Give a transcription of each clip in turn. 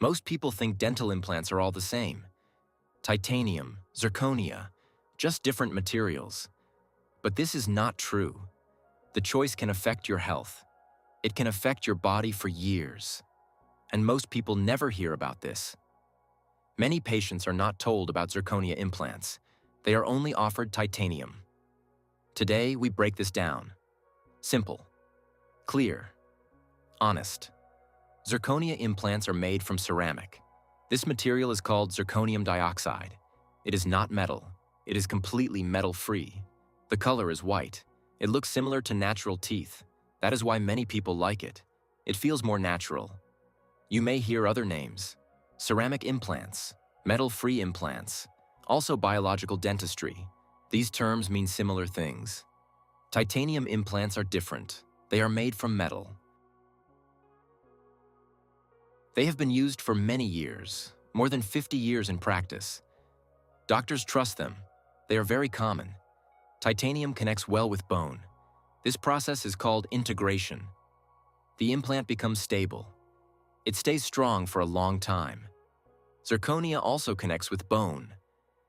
Most people think dental implants are all the same. Titanium, zirconia, just different materials. But this is not true. The choice can affect your health. It can affect your body for years. And most people never hear about this. Many patients are not told about zirconia implants. They are only offered titanium. Today, we break this down. Simple, clear, honest. Zirconia implants are made from ceramic. This material is called zirconium dioxide. It is not metal. It is completely metal-free. The color is white. It looks similar to natural teeth. That is why many people like it. It feels more natural. You may hear other names: ceramic implants, metal-free implants, also biological dentistry. These terms mean similar things. Titanium implants are different. They are made from metal. They have been used for many years, more than 50 years in practice. Doctors trust them. They are very common. Titanium connects well with bone. This process is called integration. The implant becomes stable. It stays strong for a long time. Zirconia also connects with bone,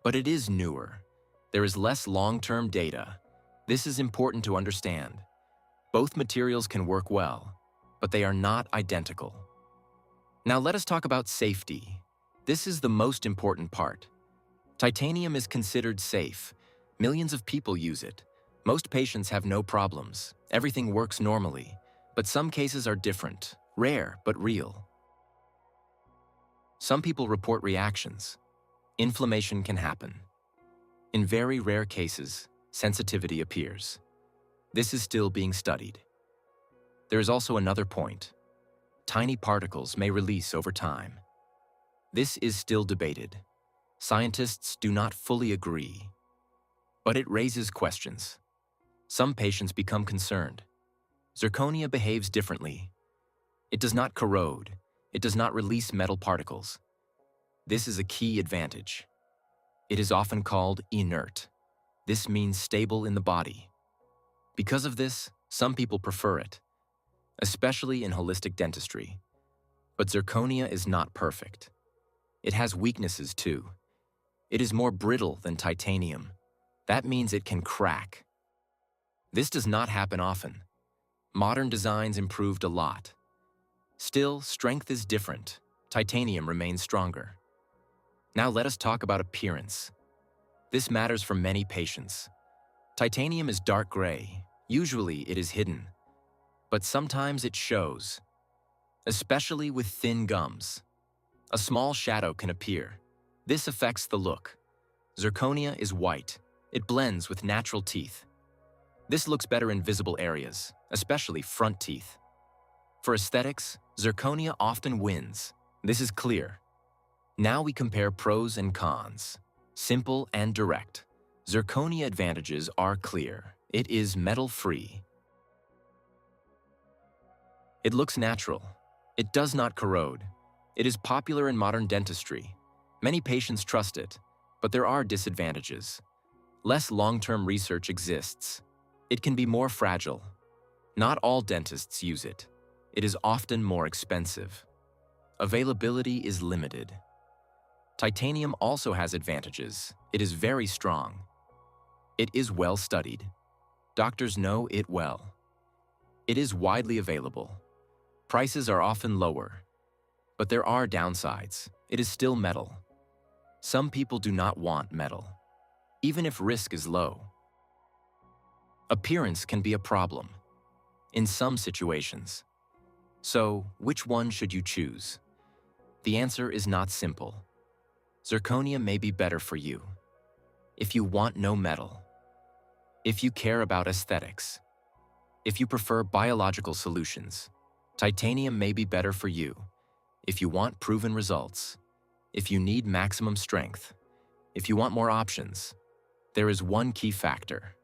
but it is newer. There is less long-term data. This is important to understand. Both materials can work well, but they are not identical. Now let us talk about safety. This is the most important part. Titanium is considered safe. Millions of people use it. Most patients have no problems. Everything works normally. But some cases are different, rare but real. Some people report reactions. Inflammation can happen. In very rare cases, sensitivity appears. This is still being studied. There is also another point. Tiny particles may release over time. This is still debated. Scientists do not fully agree. But it raises questions. Some patients become concerned. Zirconia behaves differently. It does not corrode. It does not release metal particles. This is a key advantage. It is often called inert. This means stable in the body. Because of this, some people prefer it, especially in holistic dentistry. But zirconia is not perfect. It has weaknesses too. It is more brittle than titanium. That means it can crack. This does not happen often. Modern designs improved a lot. Still, strength is different. Titanium remains stronger. Now let us talk about appearance. This matters for many patients. Titanium is dark gray. Usually it is hidden. But sometimes it shows, especially with thin gums. A small shadow can appear. This affects the look. Zirconia is white. It blends with natural teeth. This looks better in visible areas, especially front teeth. For aesthetics, zirconia often wins. This is clear. Now we compare pros and cons. Simple and direct. Zirconia advantages are clear. It is metal-free. It looks natural. It does not corrode. It is popular in modern dentistry. Many patients trust it, but there are disadvantages. Less long-term research exists. It can be more fragile. Not all dentists use it. It is often more expensive. Availability is limited. Titanium also has advantages. It is very strong. It is well studied. Doctors know it well. It is widely available. Prices are often lower. But there are downsides. It is still metal. Some people do not want metal, even if risk is low. Appearance can be a problem in some situations. So, which one should you choose? The answer is not simple. Zirconia may be better for you if you want no metal, if you care about aesthetics, if you prefer biological solutions. Titanium may be better for you if you want proven results, if you need maximum strength, if you want more options. There is one key factor.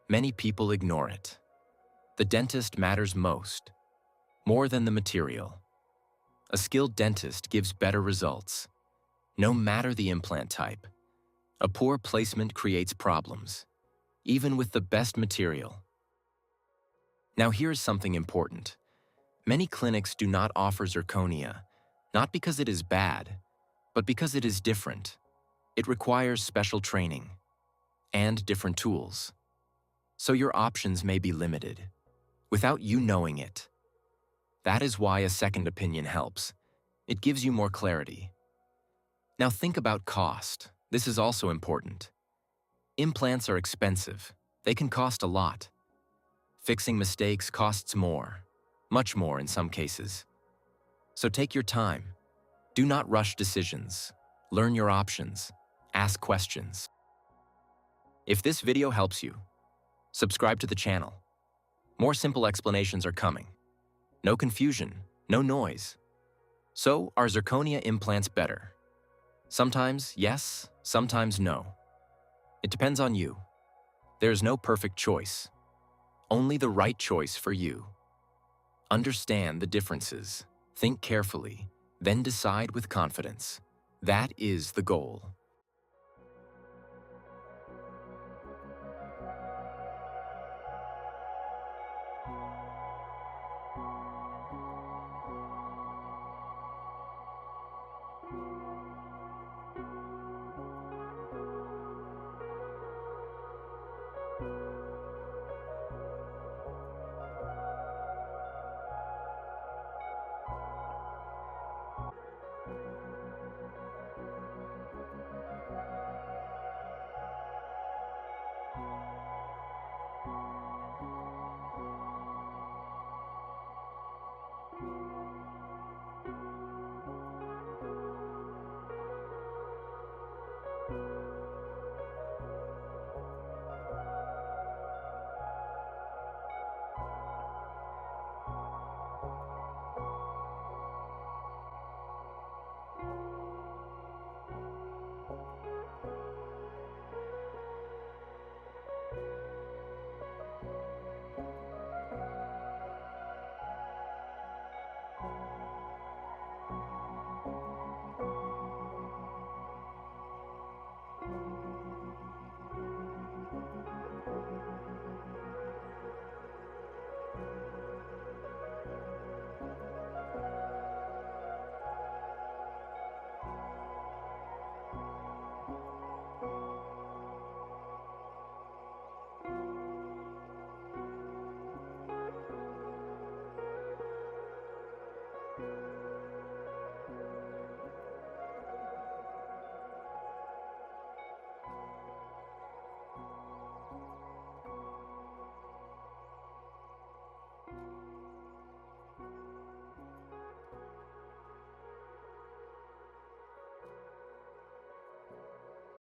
Many people ignore it. The dentist matters most, more than the material. A skilled dentist gives better results, no matter the implant type. A poor placement creates problems, even with the best material. Now here's something important. Many clinics do not offer zirconia, Not because it is bad, but because it is different. It requires special training and different tools. So your options may be limited, without you knowing it. That is why a second opinion helps. It gives you more clarity. Now think about cost. This is also important. Implants are expensive. They can cost a lot. Fixing mistakes costs more, much more in some cases. So take your time. Do not rush decisions. Learn your options. Ask questions. If this video helps you, subscribe to the channel. More simple explanations are coming. No confusion, no noise. So, are zirconia implants better? Sometimes yes, sometimes no. It depends on you. There is no perfect choice. Only the right choice for you. Understand the differences. Think carefully, then decide with confidence. That is the goal.